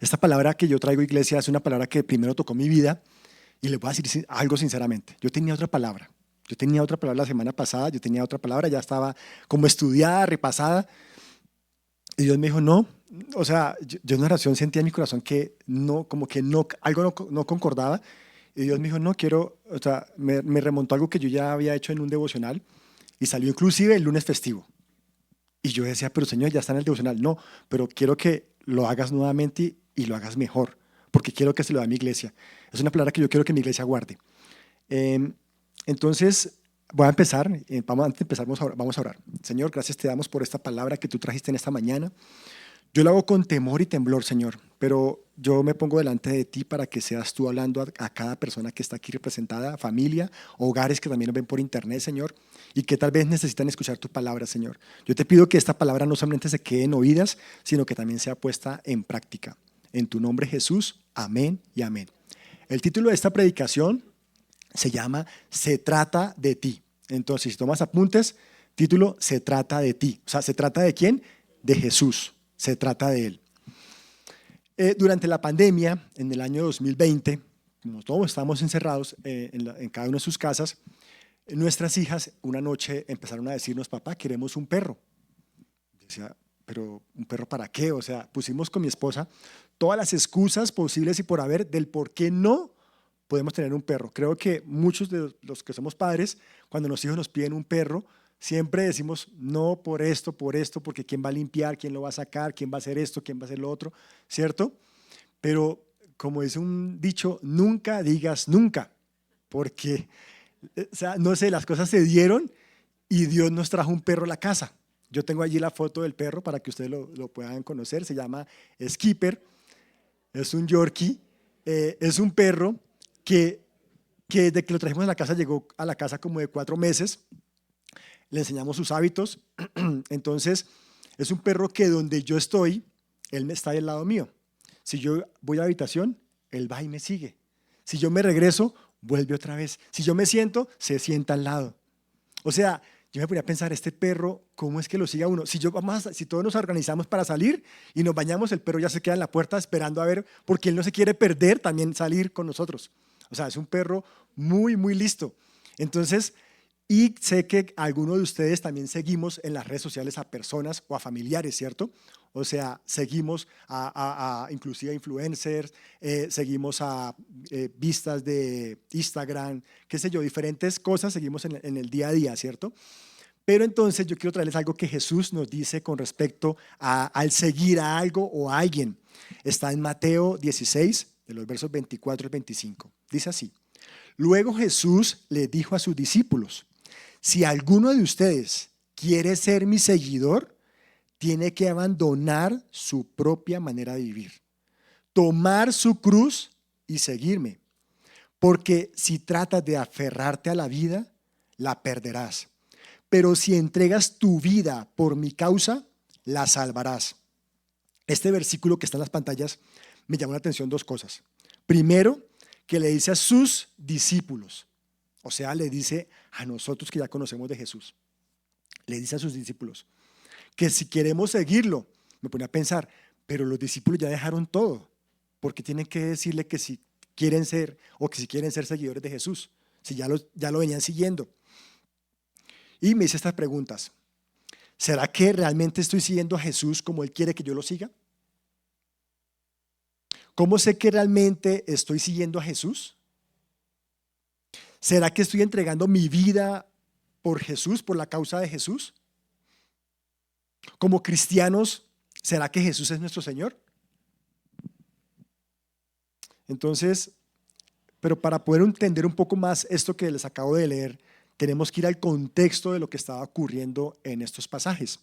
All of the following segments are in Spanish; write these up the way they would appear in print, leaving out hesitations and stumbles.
Esta palabra que yo traigo, iglesia, es una palabra que primero tocó mi vida y les voy a decir algo sinceramente. Yo tenía otra palabra. Yo tenía otra palabra la semana pasada, yo tenía otra palabra, ya estaba como estudiada, repasada. Y Dios me dijo, no, o sea, yo en oración sentía en mi corazón que no, como que no, algo no concordaba. Y Dios me dijo, no quiero, o sea, me remontó algo que yo ya había hecho en un devocional y salió inclusive el lunes festivo. Y yo decía, pero Señor, ya está en el devocional. No, pero quiero que lo hagas nuevamente y lo hagas mejor, porque quiero que se lo dé a mi iglesia. Es una palabra que yo quiero que mi iglesia guarde. Eh, entonces, voy a empezar. Antes de empezar, vamos a orar. Señor, gracias te damos por esta palabra que tú trajiste en esta mañana. Yo lo hago con temor y temblor, Señor, pero yo me pongo delante de ti para que seas tú hablando a cada persona que está aquí representada, familia, hogares que también nos ven por internet, Señor, y que tal vez necesitan escuchar tu palabra, Señor. Yo te pido que esta palabra no solamente se quede en oídas, sino que también sea puesta en práctica. En tu nombre, Jesús, amén y amén. El título de esta predicación se llama Se trata de ti. Entonces, si tomas apuntes, título Se trata de ti. O sea, ¿se trata de quién? De Jesús. Se trata de él. Durante la pandemia, en el año 2020, como todos estábamos encerrados en cada una de sus casas, nuestras hijas una noche empezaron a decirnos, papá, queremos un perro. Yo decía, pero ¿un perro para qué? O sea, pusimos con mi esposa todas las excusas posibles y por haber del por qué no podemos tener un perro. Creo que muchos de los que somos padres, cuando los hijos nos piden un perro, siempre decimos no por esto, porque quién va a limpiar, quién lo va a sacar, quién va a hacer esto, quién va a hacer lo otro, ¿cierto? Pero como dice un dicho, nunca digas nunca, porque, o sea, no sé, las cosas se dieron y Dios nos trajo un perro a la casa. Yo tengo allí la foto del perro para que ustedes lo puedan conocer, se llama Skipper, es un Yorkie, es un perro que desde que lo trajimos a la casa llegó a la casa como de 4 meses. Le enseñamos sus hábitos. Entonces, es un perro que donde yo estoy, él está del lado mío. Si yo voy a la habitación, él va y me sigue. Si yo me regreso, vuelve otra vez. Si yo me siento, se sienta al lado. O sea, yo me ponía a pensar, este perro, ¿cómo es que lo sigue a uno? Si todos nos organizamos para salir y nos bañamos, el perro ya se queda en la puerta esperando a ver, porque él no se quiere perder también salir con nosotros. O sea, es un perro muy, muy listo. Entonces, y sé que algunos de ustedes también seguimos en las redes sociales a personas o a familiares, ¿cierto? O sea, seguimos inclusive a influencers, seguimos a vistas de Instagram, qué sé yo, diferentes cosas seguimos en el día a día, ¿cierto? Pero entonces yo quiero traerles algo que Jesús nos dice con respecto al seguir a algo o a alguien. Está en Mateo 16, de los versos 24 al 25. Dice así: Luego Jesús le dijo a sus discípulos, si alguno de ustedes quiere ser mi seguidor, tiene que abandonar su propia manera de vivir, tomar su cruz y seguirme. Porque si tratas de aferrarte a la vida, la perderás. Pero si entregas tu vida por mi causa, la salvarás. Este versículo que está en las pantallas me llamó la atención 2 cosas. Primero, que le dice a sus discípulos, o sea, le dice a nosotros que ya conocemos de Jesús, le dice a sus discípulos que si queremos seguirlo, me pone a pensar, pero los discípulos ya dejaron todo, porque tienen que decirle que si quieren ser o que si quieren ser seguidores de Jesús, si ya lo venían siguiendo. Y me hice estas preguntas: ¿será que realmente estoy siguiendo a Jesús como Él quiere que yo lo siga? ¿Cómo sé que realmente estoy siguiendo a Jesús? ¿Será que estoy entregando mi vida por Jesús, por la causa de Jesús? Como cristianos, ¿será que Jesús es nuestro Señor? Entonces, pero para poder entender un poco más esto que les acabo de leer, tenemos que ir al contexto de lo que estaba ocurriendo en estos pasajes.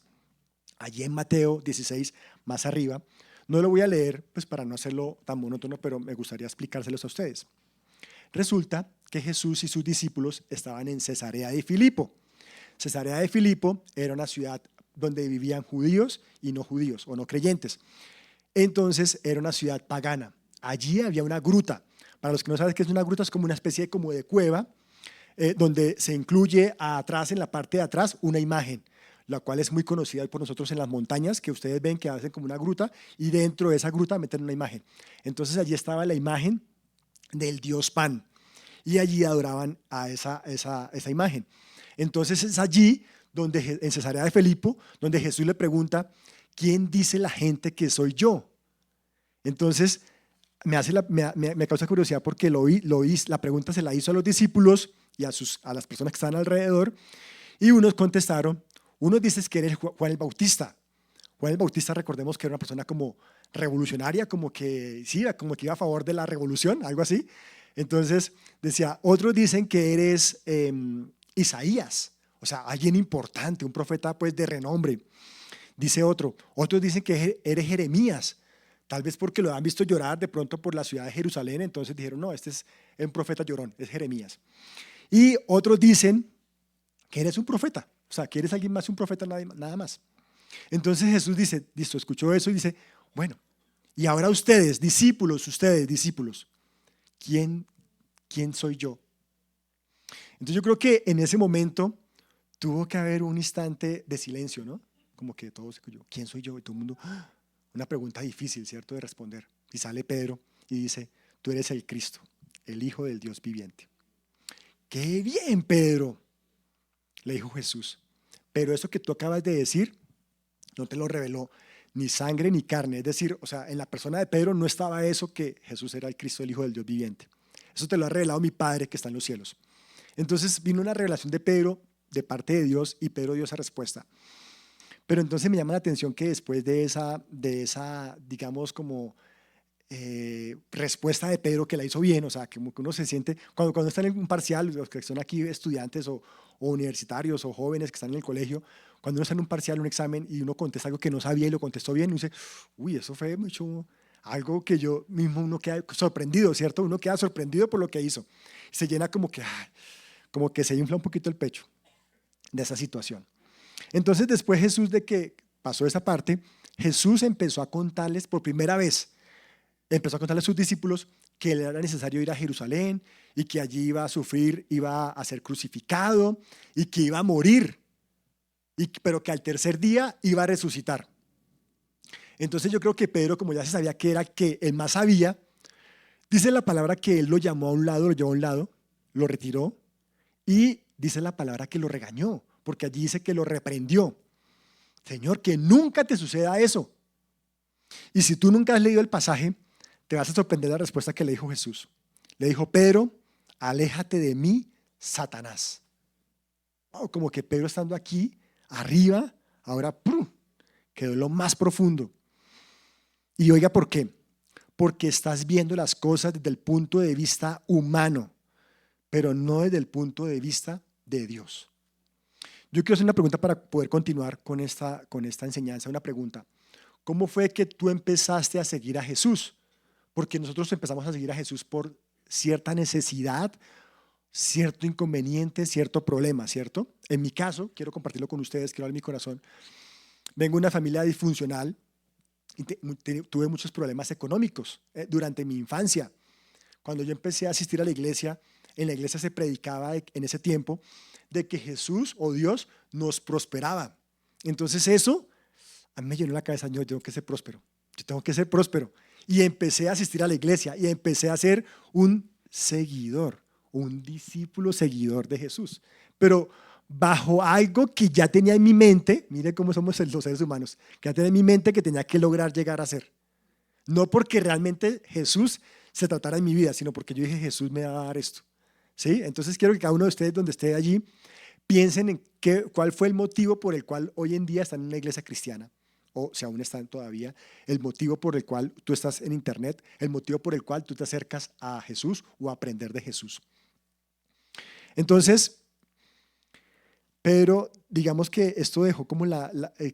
Allí en Mateo 16, más arriba, no lo voy a leer pues para no hacerlo tan monótono, pero me gustaría explicárselos a ustedes. Resulta que Jesús y sus discípulos estaban en Cesarea de Filipo. Cesarea de Filipo era una ciudad donde vivían judíos y no judíos o no creyentes. Entonces era una ciudad pagana. Allí había una gruta. Para los que no saben qué es una gruta, es como una especie de cueva donde se incluye atrás, en la parte de atrás, una imagen. la cual es muy conocida por nosotros en las montañas, que ustedes ven que hacen como una gruta y dentro de esa gruta meten una imagen. Entonces allí estaba la imagen del dios Pan y allí adoraban a esa imagen. Entonces es allí donde, en Cesarea de Filipo, donde Jesús le pregunta, ¿quién dice la gente que soy yo? Entonces me causa curiosidad porque la pregunta se la hizo a los discípulos y a las personas que estaban alrededor, y unos contestaron, unos dicen que eres Juan el Bautista. Juan el Bautista, recordemos que era una persona como revolucionaria, como que sí, como que iba a favor de la revolución, algo así. Entonces decía, otros dicen que eres Isaías, o sea, alguien importante, un profeta pues de renombre. Dice otros dicen que eres Jeremías, tal vez porque lo han visto llorar de pronto por la ciudad de Jerusalén, entonces dijeron, no, este es un profeta llorón, es Jeremías. Y otros dicen que eres un profeta, o sea, que eres alguien más, un profeta, nada más. Entonces Jesús dice, listo, escuchó eso y dice, bueno, y ahora ustedes, discípulos, ¿quién soy yo? Entonces yo creo que en ese momento tuvo que haber un instante de silencio, ¿no? Como que todos se escuchó, ¿quién soy yo? Y todo el mundo, ¡ah! Una pregunta difícil, ¿cierto?, de responder. Y sale Pedro y dice, tú eres el Cristo, el Hijo del Dios viviente. ¡Qué bien, Pedro!, le dijo Jesús. Pero eso que tú acabas de decir no te lo reveló ni sangre ni carne. Es decir, o sea, en la persona de Pedro no estaba eso, que Jesús era el Cristo, el Hijo del Dios viviente. Eso te lo ha revelado mi Padre que está en los cielos. Entonces vino una revelación de Pedro de parte de Dios y Pedro dio esa respuesta. Pero entonces me llama la atención que después de esa digamos, como respuesta de Pedro, que la hizo bien, o sea, que uno se siente, cuando están en un parcial, los que son aquí estudiantes o universitarios o jóvenes que están en el colegio, cuando uno está en un parcial, un examen, y uno contesta algo que no sabía y lo contestó bien, uno dice, uy, eso fue mucho, algo que yo mismo, uno queda sorprendido, ¿cierto? Uno queda sorprendido por lo que hizo. Se llena como que se infla un poquito el pecho de esa situación. Entonces, después Jesús, de que pasó esa parte, Jesús empezó a contarles por primera vez, empezó a contarle a sus discípulos que le era necesario ir a Jerusalén y que allí iba a sufrir, iba a ser crucificado y que iba a morir, pero que al tercer día iba a resucitar. Entonces yo creo que Pedro, como ya se sabía que era que el más sabía, dice la palabra que él lo llamó a un lado, lo llevó a un lado, lo retiró y dice la palabra que lo regañó, porque allí dice que lo reprendió. Señor, que nunca te suceda eso. Y si tú nunca has leído el pasaje, te vas a sorprender la respuesta que le dijo Jesús. Le dijo, Pedro, aléjate de mí, Satanás. Oh, como que Pedro, estando aquí, arriba, ahora quedó en lo más profundo. Y oiga, ¿por qué? Porque estás viendo las cosas desde el punto de vista humano, pero no desde el punto de vista de Dios. Yo quiero hacer una pregunta para poder continuar con esta enseñanza. Una pregunta. ¿Cómo fue que tú empezaste a seguir a Jesús? Porque nosotros empezamos a seguir a Jesús por cierta necesidad, cierto inconveniente, cierto problema, ¿cierto? En mi caso, quiero compartirlo con ustedes, quiero dar mi corazón. Vengo de una familia disfuncional y tuve muchos problemas económicos durante mi infancia. Cuando yo empecé a asistir a la iglesia, en la iglesia se predicaba en ese tiempo de que Jesús o Dios nos prosperaba. Entonces eso a mí me llenó la cabeza, yo tengo que ser próspero, yo tengo que ser próspero. Y empecé a asistir a la iglesia y empecé a ser un seguidor, un discípulo seguidor de Jesús. Pero bajo algo que ya tenía en mi mente, mire cómo somos los seres humanos, que ya tenía en mi mente que tenía que lograr llegar a ser. No porque realmente Jesús se tratara en mi vida, sino porque yo dije, Jesús me va a dar esto. ¿Sí? Entonces quiero que cada uno de ustedes, donde esté allí, piensen en cuál fue el motivo por el cual hoy en día están en una iglesia cristiana, o si aún están todavía, el motivo por el cual tú estás en internet, el motivo por el cual tú te acercas a Jesús o a aprender de Jesús. Entonces, pero digamos que esto dejó como,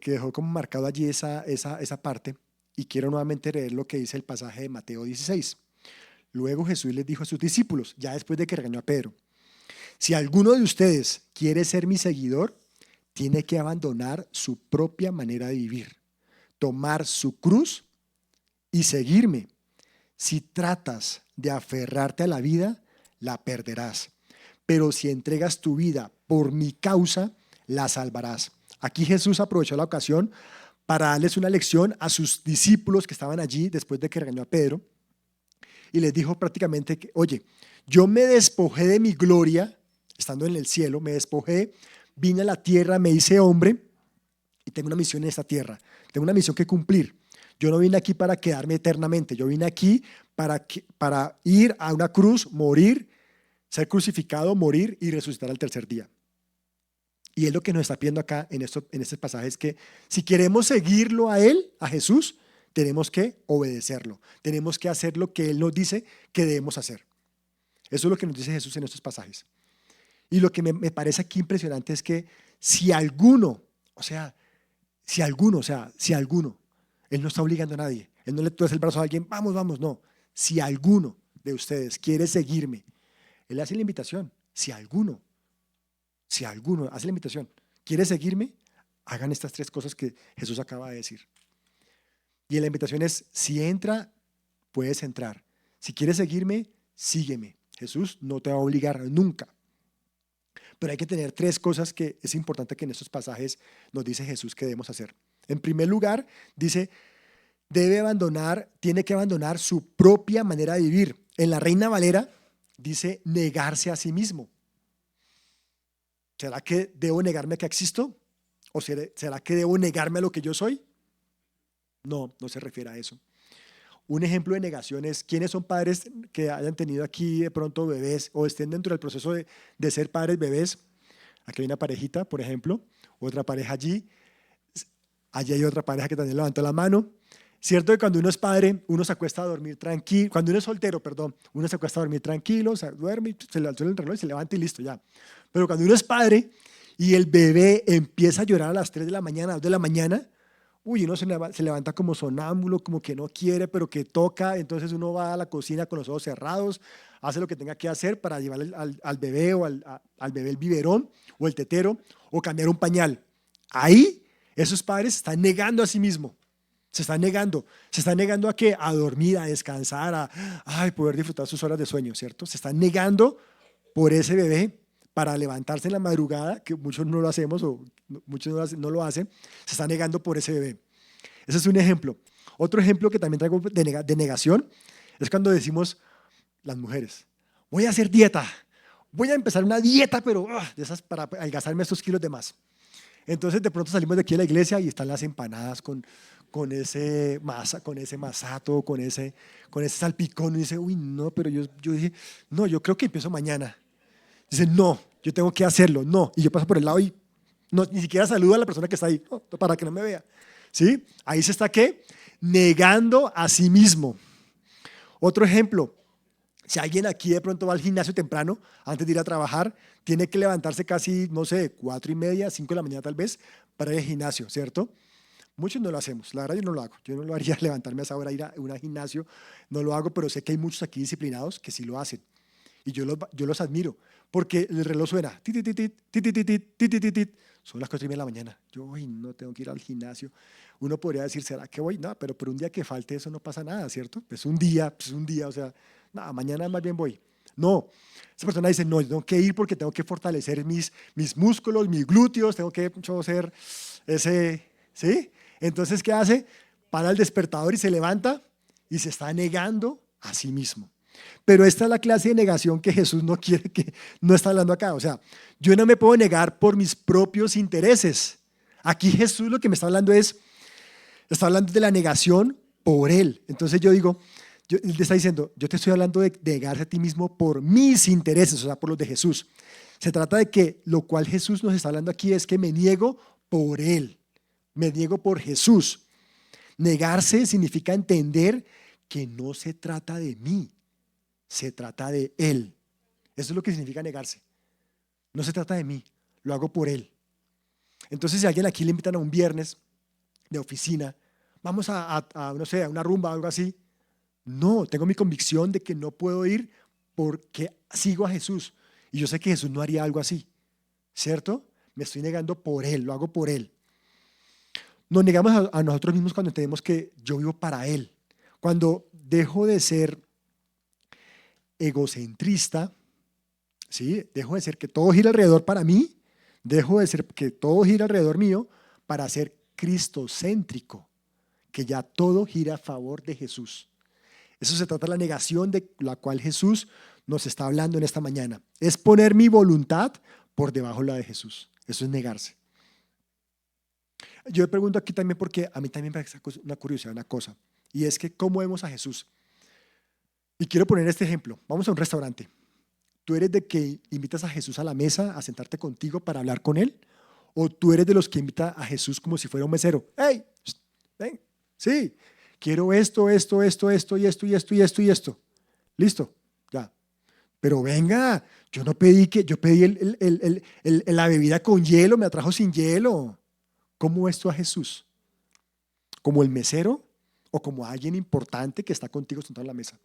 que dejó como marcado allí esa parte, y quiero nuevamente leer lo que dice el pasaje de Mateo 16. Luego Jesús les dijo a sus discípulos, ya después de que regañó a Pedro, si alguno de ustedes quiere ser mi seguidor, tiene que abandonar su propia manera de vivir, tomar su cruz y seguirme. Si tratas de aferrarte a la vida, la perderás. Pero si entregas tu vida por mi causa, la salvarás. Aquí Jesús aprovechó la ocasión para darles una lección a sus discípulos que estaban allí después de que regañó a Pedro y les dijo prácticamente que, oye, yo me despojé de mi gloria, estando en el cielo, me despojé, vine a la tierra, me hice hombre y tengo una misión en esta tierra, tengo una misión que cumplir. Yo no vine aquí para quedarme eternamente, yo vine aquí para ir a una cruz, morir, ser crucificado, morir y resucitar al tercer día. Y es lo que nos está pidiendo acá en este pasaje, es que si queremos seguirlo a Él, a Jesús, tenemos que obedecerlo, tenemos que hacer lo que Él nos dice que debemos hacer. Eso es lo que nos dice Jesús en estos pasajes. Y lo que me parece aquí impresionante es que si alguno, Él no está obligando a nadie, Él no le tuerce el brazo a alguien, vamos, vamos, no. Si alguno de ustedes quiere seguirme, Él hace la invitación, si alguno hace la invitación, quiere seguirme, hagan estas tres cosas que Jesús acaba de decir. Y la invitación es, si entra, puedes entrar. Si quieres seguirme, sígueme. Jesús no te va a obligar nunca. Pero hay que tener tres cosas que es importante que en estos pasajes nos dice Jesús que debemos hacer. En primer lugar, dice, tiene que abandonar su propia manera de vivir. En la Reina Valera dice negarse a sí mismo. ¿Será que debo negarme que existo? ¿O será que debo negarme a lo que yo soy? No, no se refiere a eso. Un ejemplo de negación es, ¿quiénes son padres que hayan tenido aquí de pronto bebés o estén dentro del proceso de ser padres bebés? Aquí hay una parejita, por ejemplo, otra pareja allí. Allí hay otra pareja que también levantó la mano. Cierto que cuando uno es padre, uno se acuesta a dormir tranquilo. Cuando uno es soltero, perdón, uno se acuesta a dormir tranquilo, se duerme, se le alza el reloj y se levanta y listo, ya. Pero cuando uno es padre y el bebé empieza a llorar a las 3 de la mañana, 2 de la mañana, uno se levanta como sonámbulo, como que no quiere, pero que toca. Entonces uno va a la cocina con los ojos cerrados, hace lo que tenga que hacer para llevarle al bebé o al bebé el biberón o el tetero o cambiar un pañal. Ahí esos padres se están negando a sí mismos. Se están negando ¿a qué? A dormir, a descansar, a poder disfrutar sus horas de sueño, ¿cierto? Se están negando por ese bebé para levantarse en la madrugada, que muchos no lo hacemos o muchos no lo hacen, se están negando por ese bebé. Ese es un ejemplo. Otro ejemplo que también traigo de negación es cuando decimos las mujeres, voy a hacer dieta, voy a empezar una dieta, pero de esas para adelgazarme estos kilos de más. Entonces de pronto salimos de aquí a la iglesia y están las empanadas con ese masato, con ese salpicón. Y dice, uy, no, pero yo dije, no, yo creo que empiezo mañana. Dice, no, yo tengo que hacerlo, no. Y yo paso por el lado y no, ni siquiera saludo a la persona que está ahí, para que no me vea. ¿Sí? Ahí se está, ¿qué? Negando a sí mismo. Otro ejemplo, si alguien aquí de pronto va al gimnasio temprano, antes de ir a trabajar, tiene que levantarse casi, no sé, 4:30, 5 de la mañana tal vez, para ir al gimnasio, ¿cierto? Muchos no lo hacemos, la verdad yo no lo hago. Yo no lo haría levantarme a esa hora, ir a un gimnasio, no lo hago, pero sé que hay muchos aquí disciplinados que sí lo hacen. Y yo los admiro, porque el reloj suena, tit, tit, tit, tit, tit, tit, tit, tit, tit. Son las 4:30 de la mañana. Yo, no tengo que ir al gimnasio. Uno podría decir, ¿será que voy? No, pero por un día que falte eso no pasa nada, ¿cierto? Es un día, o sea, nada, mañana más bien voy. No, esa persona dice, no, yo tengo que ir porque tengo que fortalecer mis músculos, mis glúteos, tengo que hacer ese, ¿sí? Entonces, ¿qué hace? Para el despertador y se levanta y se está negando a sí mismo. Pero esta es la clase de negación que Jesús no quiere, que no está hablando acá. O sea, yo no me puedo negar por mis propios intereses. Aquí Jesús lo que me está hablando está hablando de la negación por Él. Entonces yo digo, Él te está diciendo, yo te estoy hablando de negarse a ti mismo por mis intereses, o sea, por los de Jesús. Se trata de que lo cual Jesús nos está hablando aquí es que me niego por Él. Me niego por Jesús. Negarse significa entender que no se trata de mí. Se trata de Él. Eso es lo que significa negarse. No se trata de mí, lo hago por Él. Entonces, si a alguien aquí le invitan a un viernes de oficina, vamos no sé, a una rumba o algo así. No, tengo mi convicción de que no puedo ir porque sigo a Jesús. Y yo sé que Jesús no haría algo así, ¿cierto? Me estoy negando por Él, lo hago por Él. Nos negamos a nosotros mismos cuando entendemos que yo vivo para Él. Cuando dejo de ser egocentrista, ¿sí? Dejo de ser que todo gira alrededor para mí, Dejo de ser que todo gira alrededor mío para ser cristocéntrico, que ya todo gira a favor de Jesús. Eso se trata de la negación de la cual Jesús nos está hablando en esta mañana. Es poner mi voluntad por debajo de la de Jesús. Eso es negarse. Yo me pregunto aquí también porque a mí también me da una curiosidad, una cosa, y es que ¿cómo vemos a Jesús? Y quiero poner este ejemplo. Vamos a un restaurante. ¿Tú eres de que invitas a Jesús a la mesa a sentarte contigo para hablar con él? ¿O tú eres de los que invita a Jesús como si fuera un mesero? ¡Hey! Ven, sí, quiero esto, esto, esto, esto, y esto, y esto, y esto, y esto. Listo, ya. Pero venga, yo pedí la bebida con hielo, me la trajo sin hielo. ¿Cómo ves tú a Jesús? ¿Como el mesero o como alguien importante que está contigo sentado en la mesa?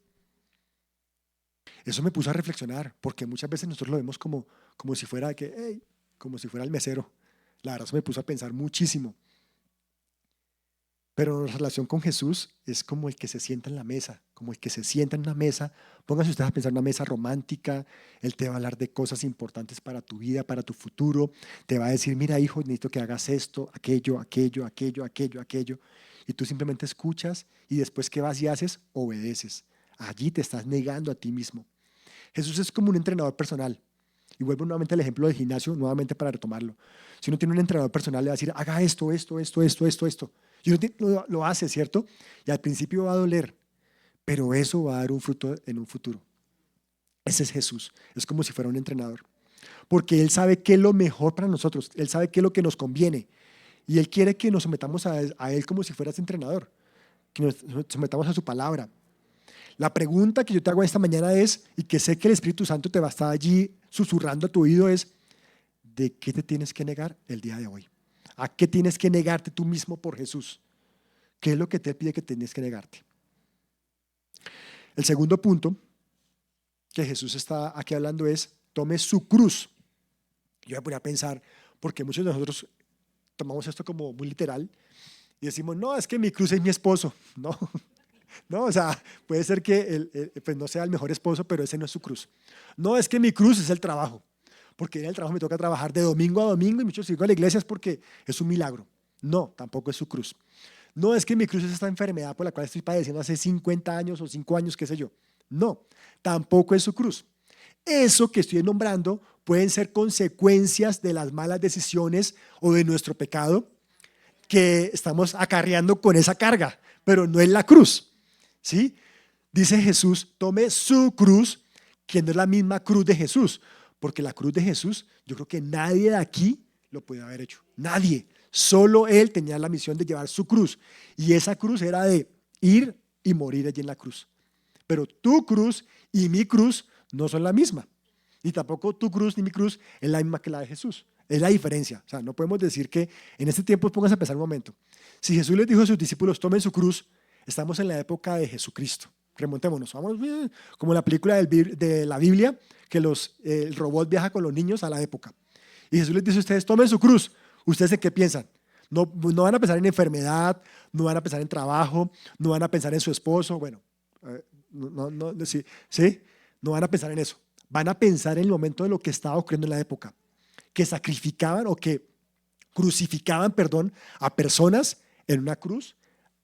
Eso me puso a reflexionar, porque muchas veces nosotros lo vemos como si fuera hey, como si fuera el mesero. La verdad, eso me puso a pensar muchísimo. Pero en relación con Jesús es como el que se sienta en la mesa, como el que se sienta en una mesa. Pónganse ustedes a pensar en una mesa romántica. Él te va a hablar de cosas importantes para tu vida, para tu futuro. Te va a decir, mira hijo, necesito que hagas esto, aquello, aquello, aquello, aquello, aquello. Y tú simplemente escuchas y después ¿qué vas y haces? Obedeces. Allí te estás negando a ti mismo. Jesús es como un entrenador personal. Y vuelvo nuevamente al ejemplo del gimnasio, nuevamente para retomarlo. Si uno tiene un entrenador personal, le va a decir, haga esto, esto, esto, esto, esto, esto. Y uno lo hace, ¿cierto? Y al principio va a doler, pero eso va a dar un fruto en un futuro. Ese es Jesús. Es como si fuera un entrenador. Porque Él sabe qué es lo mejor para nosotros. Él sabe qué es lo que nos conviene. Y Él quiere que nos sometamos a Él como si fueras entrenador. Que nos sometamos a su palabra. La pregunta que yo te hago esta mañana es, y que sé que el Espíritu Santo te va a estar allí susurrando a tu oído, es, ¿de qué te tienes que negar el día de hoy? ¿A qué tienes que negarte tú mismo por Jesús? ¿Qué es lo que te pide que tienes que negarte? El segundo punto que Jesús está aquí hablando es, tome su cruz. Yo me ponía a pensar, porque muchos de nosotros tomamos esto como muy literal y decimos, no, es que mi cruz es mi esposo. No, no, o sea, puede ser que pues no sea el mejor esposo, pero ese no es su cruz. No, es que mi cruz es el trabajo, porque en el trabajo me toca trabajar de domingo a domingo y muchos sigo a la iglesia es porque es un milagro. No, tampoco es su cruz. No, es que mi cruz es esta enfermedad por la cual estoy padeciendo hace 50 años o 5 años, qué sé yo. No, tampoco es su cruz. Eso que estoy nombrando pueden ser consecuencias de las malas decisiones o de nuestro pecado que estamos acarreando con esa carga, pero no es la cruz. ¿Sí? Dice Jesús, tome su cruz, que no es la misma cruz de Jesús, porque la cruz de Jesús, yo creo que nadie de aquí lo puede haber hecho. Nadie. Solo Él tenía la misión de llevar su cruz. Y esa cruz era de ir y morir allí en la cruz. Pero tu cruz y mi cruz no son la misma. Ni tampoco tu cruz ni mi cruz es la misma que la de Jesús. Es la diferencia. O sea, no podemos decir que en este tiempo, pónganse a pensar un momento. Si Jesús les dijo a sus discípulos, tomen su cruz, estamos en la época de Jesucristo. Remontémonos. Vamos bien, como en la película de la Biblia, que el robot viaja con los niños a la época. Y Jesús les dice a ustedes, tomen su cruz. ¿Ustedes en qué piensan? No, no van a pensar en enfermedad, no van a pensar en trabajo, no van a pensar en su esposo. Bueno, sí, sí, no van a pensar en eso. Van a pensar en el momento de lo que estaba ocurriendo en la época, que sacrificaban o que crucificaban, perdón, a personas en una cruz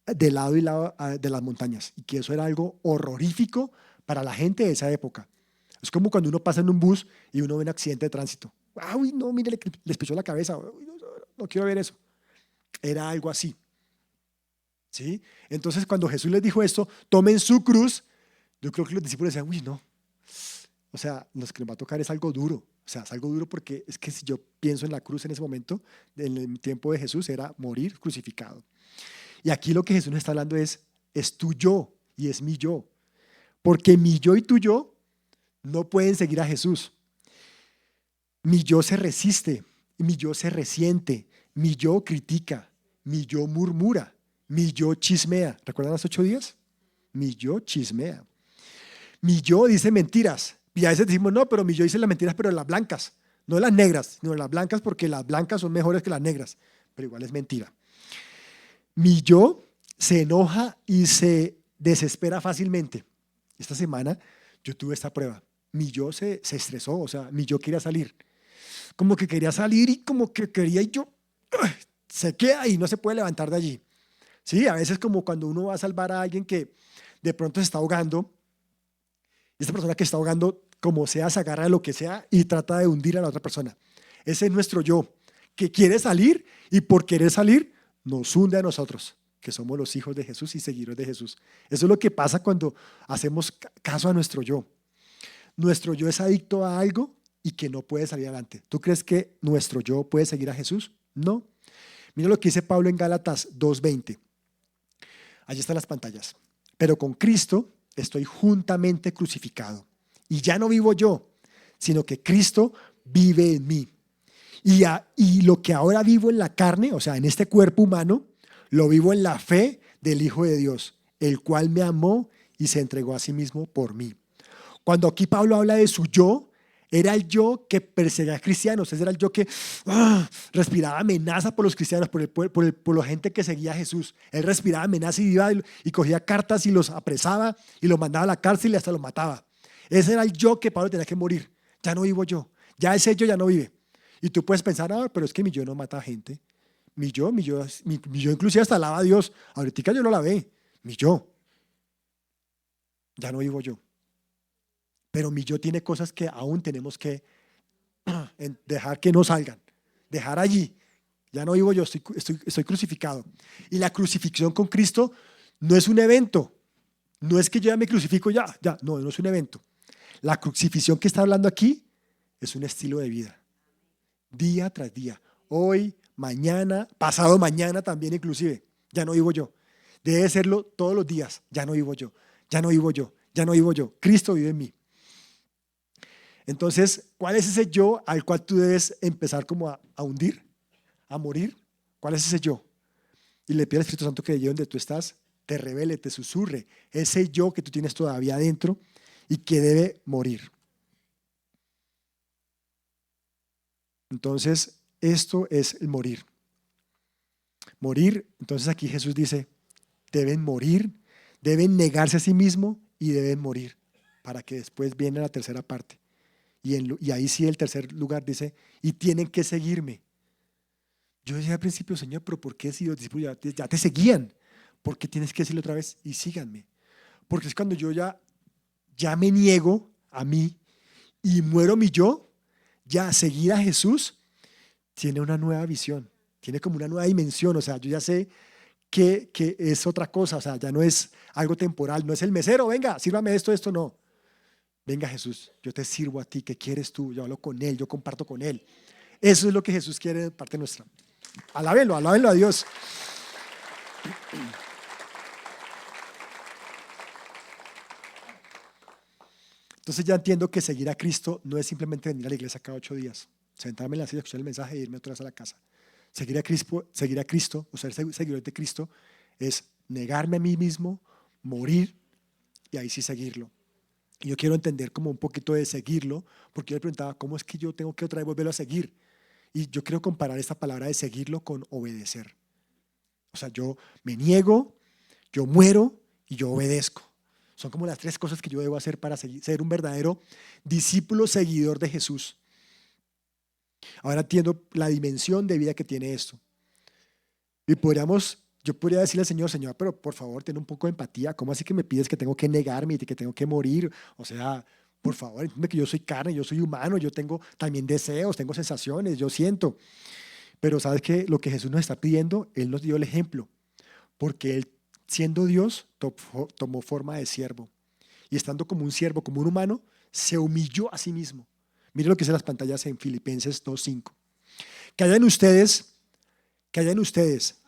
de lado y lado de las montañas, y que eso era algo horrorífico para la gente de esa época. Es como cuando uno pasa en un bus y uno ve un accidente de tránsito. ¡Uy, no, mire, les pichó la cabeza! Uy, no quiero ver eso. Era algo así. ¿Sí? Entonces, cuando Jesús les dijo esto, tomen su cruz, yo creo que los discípulos decían, uy, no. O sea, lo que nos va a tocar es algo duro. O sea, es algo duro porque es que si yo pienso en la cruz en ese momento, en el tiempo de Jesús, era morir crucificado. Y aquí lo que Jesús nos está hablando es tu yo y es mi yo. Porque mi yo y tu yo no pueden seguir a Jesús. Mi yo se resiste, mi yo se resiente, mi yo critica, mi yo murmura, mi yo chismea. ¿Recuerdan los 8 días? Mi yo chismea. Mi yo dice mentiras. Y a veces decimos, no, pero mi yo dice las mentiras, pero las blancas. No las negras, sino las blancas porque las blancas son mejores que las negras. Pero igual es mentira. Mi yo se enoja y se desespera fácilmente. Esta semana yo tuve esta prueba. Mi yo se estresó, o sea, mi yo quería salir. como que quería salir y como que quería y yo, ¡ay! Se queda y no se puede levantar de allí. Sí, a veces como cuando uno va a salvar a alguien que de pronto se está ahogando, y esta persona que está ahogando, como sea, se agarra de lo que sea y trata de hundir a la otra persona. Ese es nuestro yo, que quiere salir y por querer salir nos hunde a nosotros, que somos los hijos de Jesús y seguidores de Jesús. Eso es lo que pasa cuando hacemos caso a nuestro yo. Nuestro yo es adicto a algo y que no puede salir adelante. ¿Tú crees que nuestro yo puede seguir a Jesús? No. Mira lo que dice Pablo en Gálatas 2:20. Allí están las pantallas. Pero con Cristo estoy juntamente crucificado. Y ya no vivo yo, sino que Cristo vive en mí. Y lo que ahora vivo en la carne, o sea, en este cuerpo humano, lo vivo en la fe del Hijo de Dios, el cual me amó y se entregó a sí mismo por mí. Cuando aquí Pablo habla de su yo, era el yo que perseguía a cristianos, ese era el yo que respiraba amenaza por los cristianos, por la gente que seguía a Jesús. Él respiraba amenaza y iba y cogía cartas y los apresaba y los mandaba a la cárcel y hasta los mataba. Ese era el yo que Pablo tenía que morir. Ya no vivo yo, ya ese yo ya no vive. Y tú puedes pensar, pero es que mi yo no mata gente. Mi yo inclusive hasta alaba a Dios. Ahorita yo no la ve. Mi yo. Ya no vivo yo. Pero mi yo tiene cosas que aún tenemos que dejar que no salgan. Dejar allí. Ya no vivo yo, estoy crucificado. Y la crucifixión con Cristo no es un evento. No es que yo ya me crucifico ya. No, no es un evento. La crucifixión que está hablando aquí es un estilo de vida. Día tras día. Hoy, mañana, pasado mañana también inclusive. Ya no vivo yo. Debe serlo todos los días. Ya no vivo yo. Ya no vivo yo. Ya no vivo yo. Cristo vive en mí. Entonces, ¿cuál es ese yo al cual tú debes empezar como a hundir, a morir? ¿Cuál es ese yo? Y le pido al Espíritu Santo que allí donde tú estás te revele, te susurre ese yo que tú tienes todavía adentro y que debe morir. Entonces, esto es el morir. Morir, entonces aquí Jesús dice, deben morir, deben negarse a sí mismo y deben morir, para que después viene la tercera parte. Y ahí sí el tercer lugar dice, y tienen que seguirme. Yo decía al principio, Señor, pero ¿por qué si los discípulos ya te seguían? ¿Por qué tienes que decirlo otra vez? Y síganme. Porque es cuando yo ya me niego a mí y muero mi yo, ya seguir a Jesús tiene una nueva visión, tiene como una nueva dimensión. O sea, yo ya sé que es otra cosa, o sea, ya no es algo temporal, no es el mesero, venga, sírvame esto, no. Venga Jesús, yo te sirvo a ti, ¿qué quieres tú? Yo hablo con Él, yo comparto con Él. Eso es lo que Jesús quiere de parte nuestra. Alábenlo a Dios. Entonces ya entiendo que seguir a Cristo no es simplemente venir a la iglesia cada 8 días, sentarme en la silla, escuchar el mensaje e irme otra vez a la casa. Seguir a Cristo, o ser seguidor de Cristo, es negarme a mí mismo, morir y ahí sí seguirlo. Y yo quiero entender como un poquito de seguirlo, porque yo le preguntaba, ¿cómo es que yo tengo que otra vez volverlo a seguir? Y yo quiero comparar esta palabra de seguirlo con obedecer. O sea, yo me niego, yo muero y yo obedezco. Son como las 3 cosas que yo debo hacer para ser un verdadero discípulo seguidor de Jesús. Ahora entiendo la dimensión de vida que tiene esto. Y yo podría decirle al Señor, pero por favor, ten un poco de empatía. ¿Cómo así que me pides que tengo que negarme y que tengo que morir? O sea, por favor, entiende que yo soy carne, yo soy humano, yo tengo también deseos, tengo sensaciones, yo siento. Pero ¿sabes qué? Lo que Jesús nos está pidiendo, Él nos dio el ejemplo. Porque Él, siendo Dios, tomó forma de siervo. Y estando como un siervo, como un humano, se humilló a sí mismo. Miren lo que dice las pantallas en Filipenses 2:5. Que haya en ustedes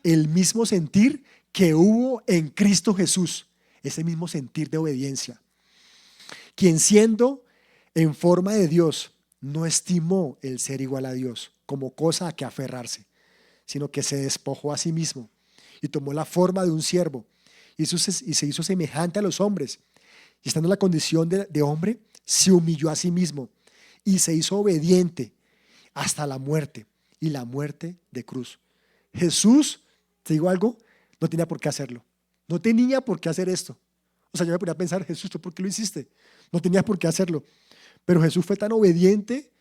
el mismo sentir que hubo en Cristo Jesús, ese mismo sentir de obediencia, quien siendo en forma de Dios, no estimó el ser igual a Dios como cosa a que aferrarse, sino que se despojó a sí mismo y tomó la forma de un siervo y se hizo semejante a los hombres. Y estando en la condición de hombre, se humilló a sí mismo y se hizo obediente hasta la muerte, y la muerte de cruz. Jesús, te digo algo, no tenía por qué hacerlo. No tenía por qué hacer esto. O sea, yo me podría pensar, Jesús, ¿tú por qué lo hiciste? No tenía por qué hacerlo. Pero Jesús fue tan obediente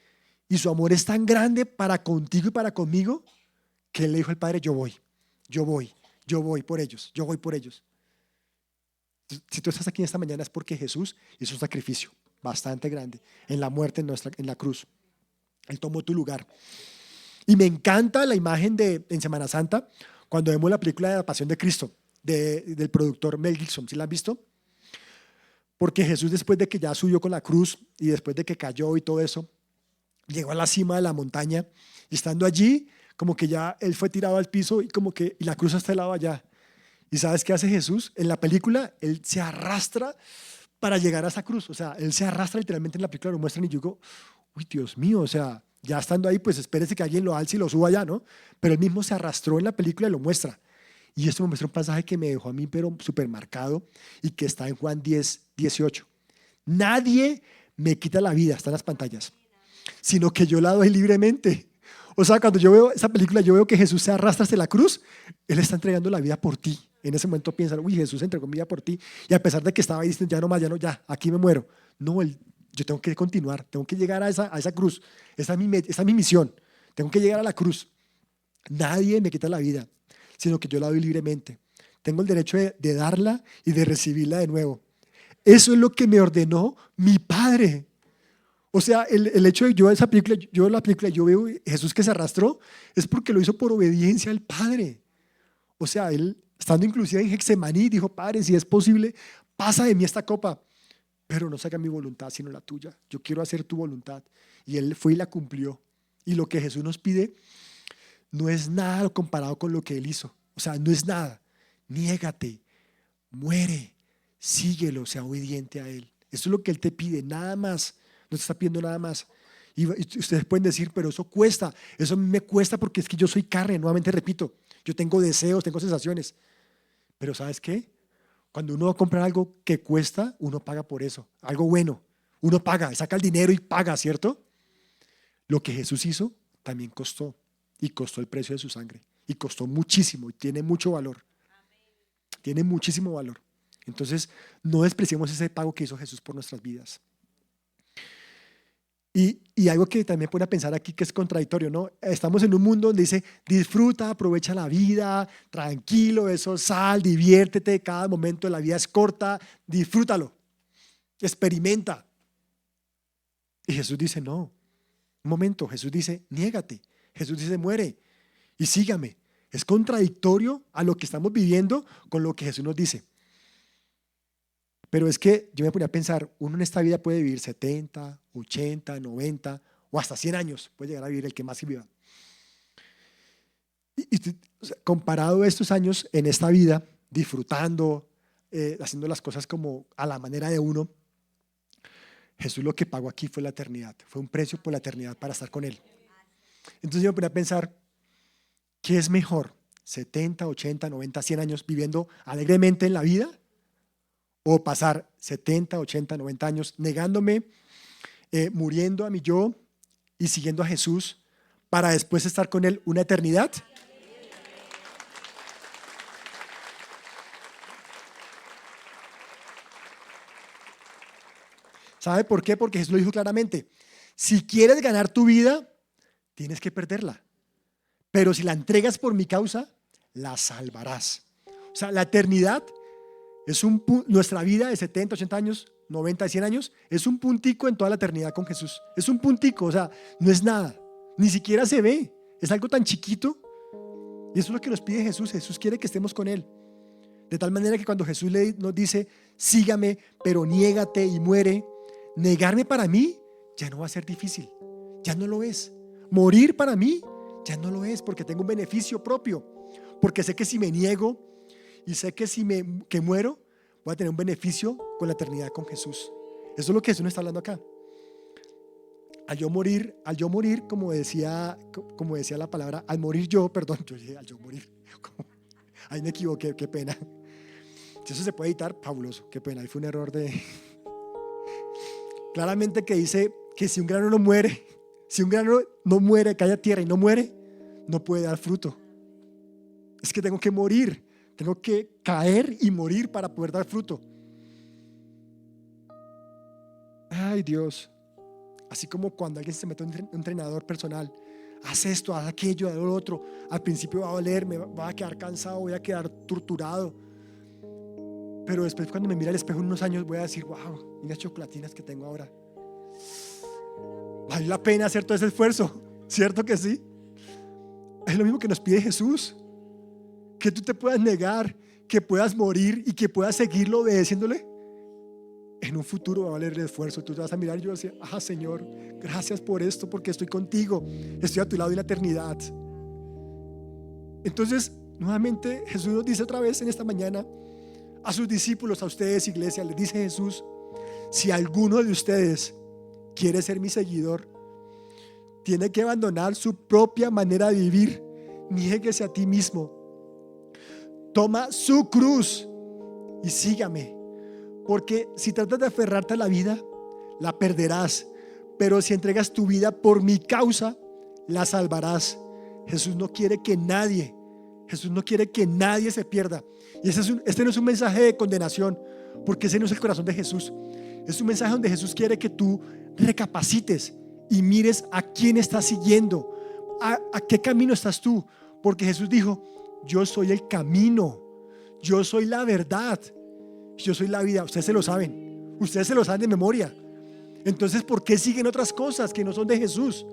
Y su amor es tan grande para contigo y para conmigo que Él le dijo al Padre, yo voy por ellos, yo voy por ellos. Si tú estás aquí esta mañana es porque Jesús hizo un sacrificio bastante grande en la muerte en la cruz. Él tomó tu lugar. Y me encanta la imagen en Semana Santa, cuando vemos la película de la Pasión de Cristo, del productor Mel Gibson. ¿Sí la han visto? Porque Jesús, después de que ya subió con la cruz y después de que cayó y todo eso, llegó a la cima de la montaña y estando allí, como que ya él fue tirado al piso y la cruz está al lado allá. ¿Y sabes qué hace Jesús? En la película, él se arrastra para llegar a esa cruz. O sea, él se arrastra literalmente, en la película lo muestran y yo digo, uy, Dios mío, o sea, ya estando ahí, pues espérese que alguien lo alce y lo suba allá, ¿no? Pero él mismo se arrastró en la película y lo muestra. Y esto me muestra un pasaje que me dejó a mí, pero súper marcado, y que está en Juan 10:18. Nadie me quita la vida, está en las pantallas, sino que yo la doy libremente. O sea, cuando yo veo esa película, yo veo que Jesús se arrastra hasta la cruz, Él está entregando la vida por ti. En ese momento piensan, uy, Jesús entregó mi vida por ti. Y a pesar de que estaba ahí diciendo, ya no más, ya no, ya, aquí me muero. No, yo tengo que continuar, tengo que llegar a esa cruz. Esa es mi misión. Tengo que llegar a la cruz. Nadie me quita la vida, sino que yo la doy libremente. Tengo el derecho de darla y de recibirla de nuevo. Eso es lo que me ordenó mi Padre. O sea, el hecho de la película, yo veo Jesús que se arrastró, es porque lo hizo por obediencia al Padre. O sea, él, estando inclusive en Getsemaní, dijo, Padre, si es posible, pasa de mí esta copa, pero no se haga mi voluntad, sino la tuya. Yo quiero hacer tu voluntad. Y él fue y la cumplió. Y lo que Jesús nos pide no es nada comparado con lo que él hizo. O sea, no es nada. Niégate, muere, síguelo, sea obediente a él. Eso es lo que él te pide, nada más. No te está pidiendo nada más. Y ustedes pueden decir, pero eso cuesta. Eso a mí me cuesta porque es que yo soy carne. Nuevamente repito, yo tengo deseos, tengo sensaciones. Pero ¿sabes qué? Cuando uno va a comprar algo que cuesta, uno paga por eso. Algo bueno. Uno paga, saca el dinero y paga, ¿cierto? Lo que Jesús hizo también costó. Y costó el precio de su sangre. Y costó muchísimo y tiene mucho valor. Tiene muchísimo valor. Entonces, no despreciemos ese pago que hizo Jesús por nuestras vidas. Y algo que también pone a pensar aquí que es contradictorio, ¿no? Estamos en un mundo donde dice, disfruta, aprovecha la vida, tranquilo, eso, sal, diviértete, cada momento de la vida es corta, disfrútalo, experimenta. Y Jesús dice, no, un momento, Jesús dice, niégate, Jesús dice, muere y sígame. Es contradictorio a lo que estamos viviendo con lo que Jesús nos dice. Pero es que yo me ponía a pensar, uno en esta vida puede vivir 70, 80, 90 o hasta 100 años, puede llegar a vivir el que más viva. O sea, comparado a estos años en esta vida, disfrutando, haciendo las cosas como a la manera de uno, Jesús lo que pagó aquí fue la eternidad, fue un precio por la eternidad para estar con Él. Entonces yo me ponía a pensar, ¿qué es mejor? ¿70, 80, 90, 100 años viviendo alegremente en la vida? ¿O pasar 70, 80, 90 años negándome, muriendo a mi yo y siguiendo a Jesús para después estar con Él una eternidad? ¿Sabe por qué? Porque Jesús lo dijo claramente. Si quieres ganar tu vida, tienes que perderla. Pero si la entregas por mi causa, la salvarás. O sea, la eternidad es nuestra vida de 70, 80 años, 90, 100 años, es un puntico en toda la eternidad con Jesús. Es un puntico, o sea, no es nada. Ni siquiera se ve. Es algo tan chiquito. Y eso es lo que nos pide Jesús. Jesús quiere que estemos con Él. De tal manera que cuando Jesús nos dice, sígame, pero niégate y muere, negarme para mí ya no va a ser difícil. Ya no lo es. Morir para mí ya no lo es, porque tengo un beneficio propio. Porque sé que si me niego y sé que si que muero, voy a tener un beneficio con la eternidad con Jesús. Eso es lo que Jesús nos está hablando acá. Al yo morir, como decía la palabra, al morir yo, perdón, yo dije al yo morir. Ahí me equivoqué, qué pena. Si eso se puede editar, fabuloso, qué pena, ahí fue un error claramente que dice que si un grano no muere, cae a tierra y no muere, no puede dar fruto. Es que tengo que morir, tengo que caer y morir para poder dar fruto. Ay, Dios. Así como cuando alguien se mete a un entrenador personal, haz esto, haz aquello, haz lo otro. Al principio va a doler, me va a quedar cansado, voy a quedar torturado. Pero después, cuando me mire al espejo en unos años, voy a decir: wow, mira las chocolatinas que tengo ahora. Vale la pena hacer todo ese esfuerzo, ¿cierto que sí? Es lo mismo que nos pide Jesús, que tú te puedas negar, que puedas morir y que puedas seguirlo obedeciéndole. En un futuro va a valer el esfuerzo. Tú te vas a mirar y yo voy a decir: ah, Señor, gracias por esto, porque estoy contigo, estoy a tu lado en la eternidad. Entonces, nuevamente Jesús nos dice otra vez en esta mañana a sus discípulos, a ustedes, iglesia, les dice Jesús: si alguno de ustedes quiere ser mi seguidor, tiene que abandonar su propia manera de vivir. Niéguese a ti mismo, toma su cruz y sígame. Porque si tratas de aferrarte a la vida, la perderás. Pero si entregas tu vida por mi causa, la salvarás. Jesús no quiere que nadie se pierda. Y este no es un mensaje de condenación, porque ese no es el corazón de Jesús. Es un mensaje donde Jesús quiere que tú recapacites y mires a quién estás siguiendo, a qué camino estás tú. Porque Jesús dijo: yo soy el camino, yo soy la verdad, yo soy la vida. Ustedes se lo saben de memoria. Entonces, ¿por qué siguen otras cosas que no son de Jesús?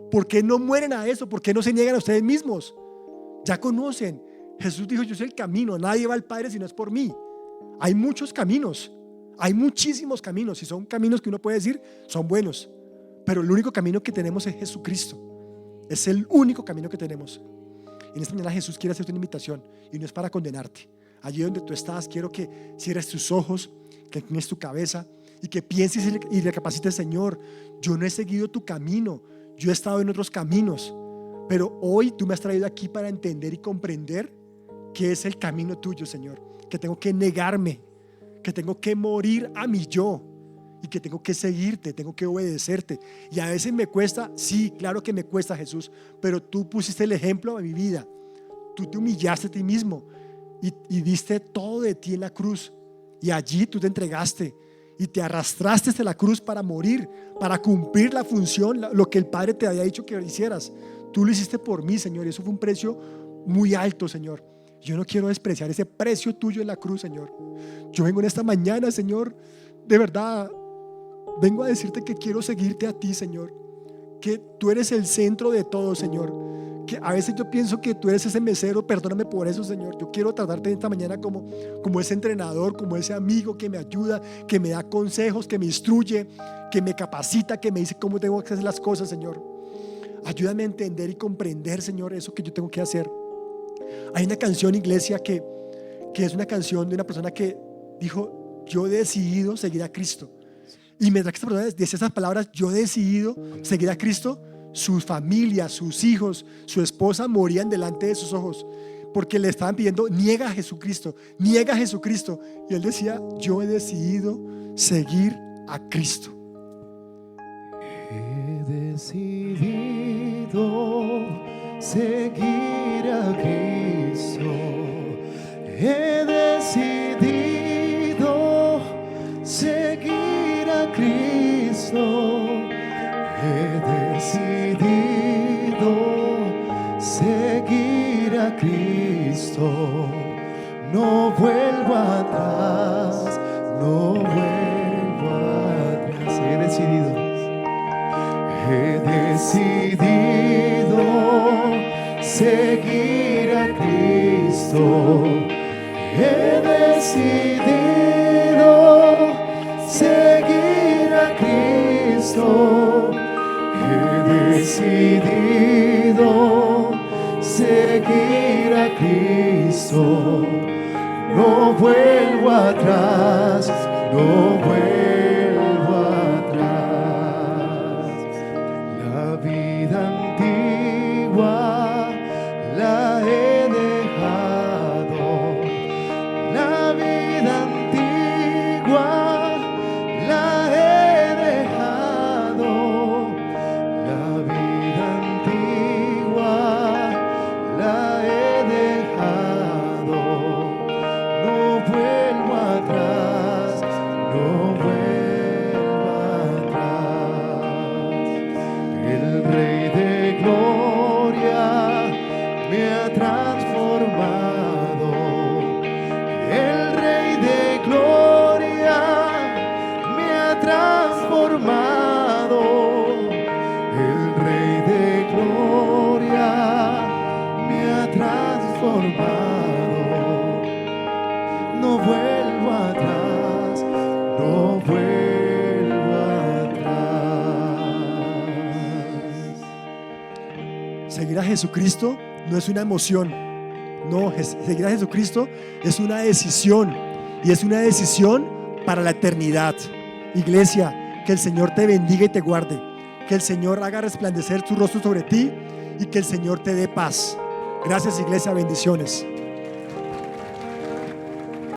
¿Por qué no mueren a eso? ¿Por qué no se niegan a ustedes mismos? Ya conocen. Jesús dijo: yo soy el camino, nadie va al Padre si no es por mí. Hay muchos caminos, hay muchísimos caminos, y son caminos que uno puede decir son buenos, pero el único camino que tenemos es Jesucristo. Es el único camino que tenemos. En esta mañana Jesús quiere hacerte una invitación, y no es para condenarte. Allí donde tú estás, quiero que cierres tus ojos, que inclines tu cabeza y que pienses y recapacites: Señor, yo no he seguido tu camino, yo he estado en otros caminos, pero hoy tú me has traído aquí para entender y comprender que es el camino tuyo, Señor. Que tengo que negarme, que tengo que morir a mi yo, y que tengo que seguirte, tengo que obedecerte. Y a veces me cuesta, sí, claro que me cuesta, Jesús, pero tú pusiste el ejemplo en mi vida. Tú te humillaste a ti mismo y diste todo de ti en la cruz, y allí tú te entregaste y te arrastraste hasta la cruz para morir, para cumplir la función, lo que el Padre te había dicho que hicieras. Tú lo hiciste por mí, Señor, y eso fue un precio muy alto, Señor. Yo no quiero despreciar ese precio tuyo en la cruz, Señor. Yo vengo en esta mañana, Señor, de verdad, vengo a decirte que quiero seguirte a ti, Señor, que tú eres el centro de todo, Señor. Que a veces yo pienso que tú eres ese mesero, perdóname por eso, Señor. Yo quiero tratarte esta mañana como ese entrenador, como ese amigo que me ayuda, que me da consejos, que me instruye, que me capacita, que me dice cómo tengo que hacer las cosas, Señor. Ayúdame a entender y comprender, Señor, eso que yo tengo que hacer. Hay una canción, iglesia, que es una canción de una persona que dijo: yo he decidido seguir a Cristo. Y mientras que esta persona decía esas palabras, yo he decidido seguir a Cristo, su familia, sus hijos, su esposa morían delante de sus ojos, porque le estaban pidiendo: niega a Jesucristo, niega a Jesucristo. Y él decía: yo he decidido seguir a Cristo. He decidido seguir a Cristo. He decidido seguir a Cristo. He decidido seguir a Cristo. No vuelvo atrás, no vuelvo atrás. He decidido seguir a Cristo. He decidido seguir a Cristo. He decidido seguir a Cristo. No vuelvo atrás, no vuelvo atrás. La vida antigua la he dejado. La vida antigua la he dejado. La vida antigua la he dejado. No vuelvo atrás, no vuelvo no vuelvo atrás, no vuelvo atrás. Seguir a Jesucristo no es una emoción. No, seguir a Jesucristo es una decisión. Y es una decisión para la eternidad. Iglesia, que el Señor te bendiga y te guarde. Que el Señor haga resplandecer su rostro sobre ti y que el Señor te dé paz. Gracias, iglesia, bendiciones.